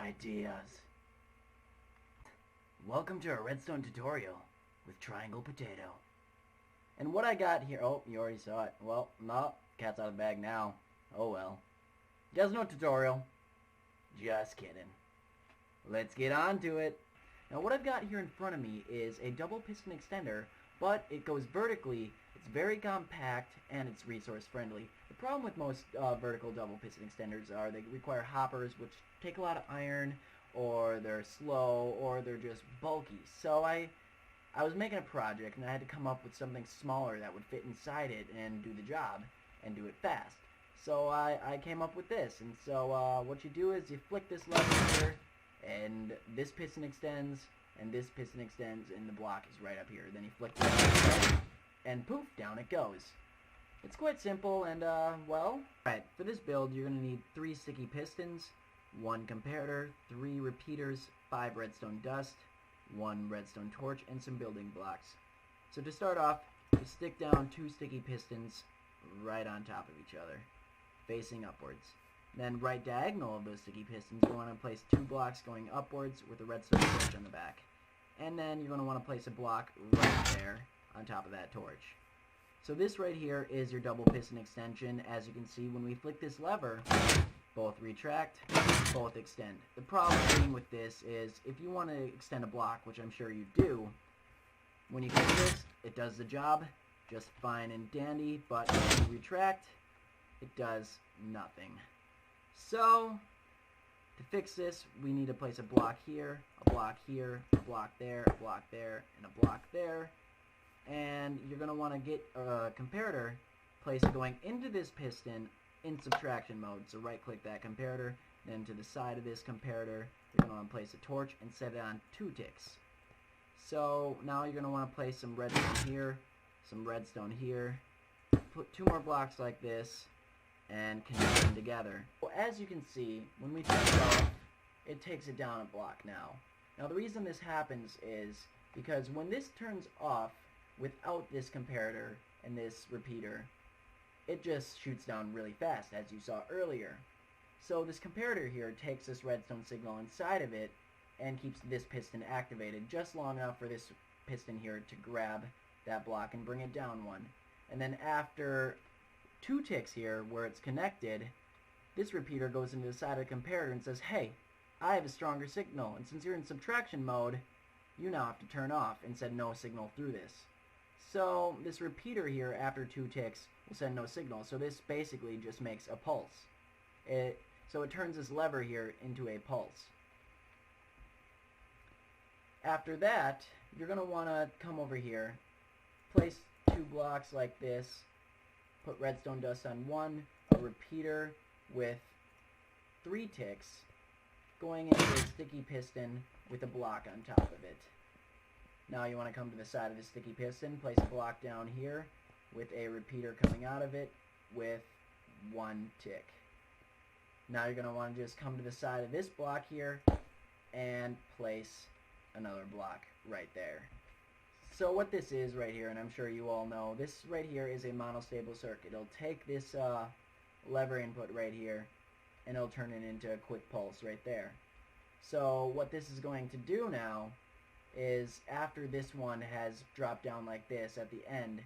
ideas. Welcome to a redstone tutorial with Triangle Potato. And what I got here, oh, you already saw it. Well, no, cat's out of the bag now. Oh well. There's no tutorial. Just kidding. Let's get on to it. Now what I've got here in front of me is a double piston extender, but it goes vertically, it's very compact, and it's resource friendly. The problem with most vertical double piston extenders are they require hoppers, which take a lot of iron, or they're slow, or they're just bulky. So I was making a project, and I had to come up with something smaller that would fit inside it and do the job, and do it fast. So I came up with this, and so what you do is you flick this lever here, and this piston extends, and this piston extends, and the block is right up here. Then you flick it, and poof, down it goes. It's quite simple, and well, alright, for this build you're going to need 3 sticky pistons, 1 comparator, 3 repeaters, 5 redstone dust, 1 redstone torch, and some building blocks. So to start off, you stick down 2 sticky pistons right on top of each other, facing upwards. Then right diagonal of those sticky pistons, you want to place 2 blocks going upwards with a redstone torch on the back. And then you're going to want to place a block right there on top of that torch. So this right here is your double piston extension. As you can see, when we flick this lever, both retract, both extend. The problem being with this is if you want to extend a block, which I'm sure you do, when you click this, it does the job just fine and dandy, but when you retract, it does nothing. So, to fix this, we need to place a block here, a block here, a block there, a block there, and a block there. And you're going to want to get a comparator, place it going into this piston in subtraction mode. So right click that comparator, then to the side of this comparator, you're going to want to place a torch and set it on 2 ticks. So now you're going to want to place some redstone here, some redstone here, put 2 more blocks like this, and connect them together. Well, as you can see, when we turn it off, it takes it down a block now. Now the reason this happens is because when this turns off without this comparator and this repeater, it just shoots down really fast, as you saw earlier. So this comparator here takes this redstone signal inside of it and keeps this piston activated just long enough for this piston here to grab that block and bring it down 1. And then after 2 ticks here where it's connected, this repeater goes into the side of the comparator and says, hey, I have a stronger signal, and since you're in subtraction mode, you now have to turn off and send no signal through this. So this repeater here after 2 ticks will send no signal, so this basically just makes a pulse. So it turns this lever here into a pulse. After that, you're going to want to come over here, place 2 blocks like this, put redstone dust on 1, a repeater with 3 ticks, going into a sticky piston with a block on top of it. Now you want to come to the side of the sticky piston, place a block down here with a repeater coming out of it with 1 tick. Now you're going to want to just come to the side of this block here and place another block right there. So what this is right here, and I'm sure you all know, this right here is a monostable circuit. It'll take this lever input right here, and it'll turn it into a quick pulse right there. So what this is going to do now is after this one has dropped down like this at the end,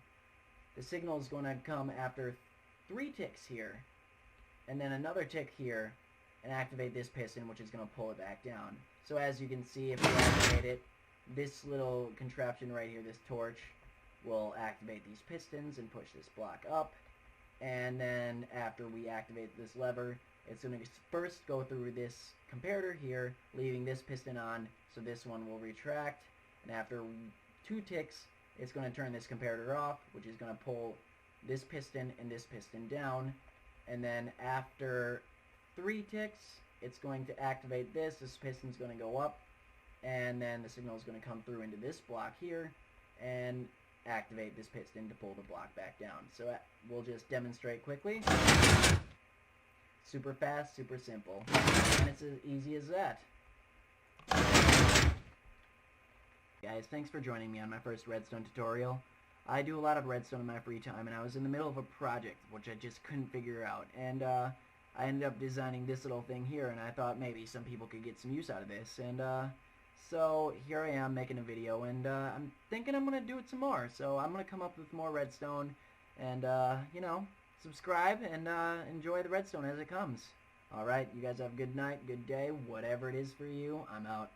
the signal is going to come after 3 ticks here, and then another tick here, and activate this piston, which is going to pull it back down. So as you can see, if we activate it, this little contraption right here, this torch, will activate these pistons and push this block up. And then after we activate this lever, it's going to first go through this comparator here, leaving this piston on, so this one will retract. And after 2 ticks, it's going to turn this comparator off, which is going to pull this piston and this piston down. And then after 3 ticks, it's going to activate this. This piston's going to go up, and then the signal is going to come through into this block here and activate this piston to pull the block back down. So we'll just demonstrate quickly. Super fast, super simple, and it's as easy as that. Guys, thanks for joining me on my first redstone tutorial. I do a lot of redstone in my free time, and I was in the middle of a project which I just couldn't figure out, and I ended up designing this little thing here, and I thought maybe some people could get some use out of this. And so here I am making a video, and I'm thinking I'm going to do it some more. So I'm going to come up with more redstone, and, you know, subscribe and enjoy the redstone as it comes. Alright, you guys have a good night, good day, whatever it is for you. I'm out.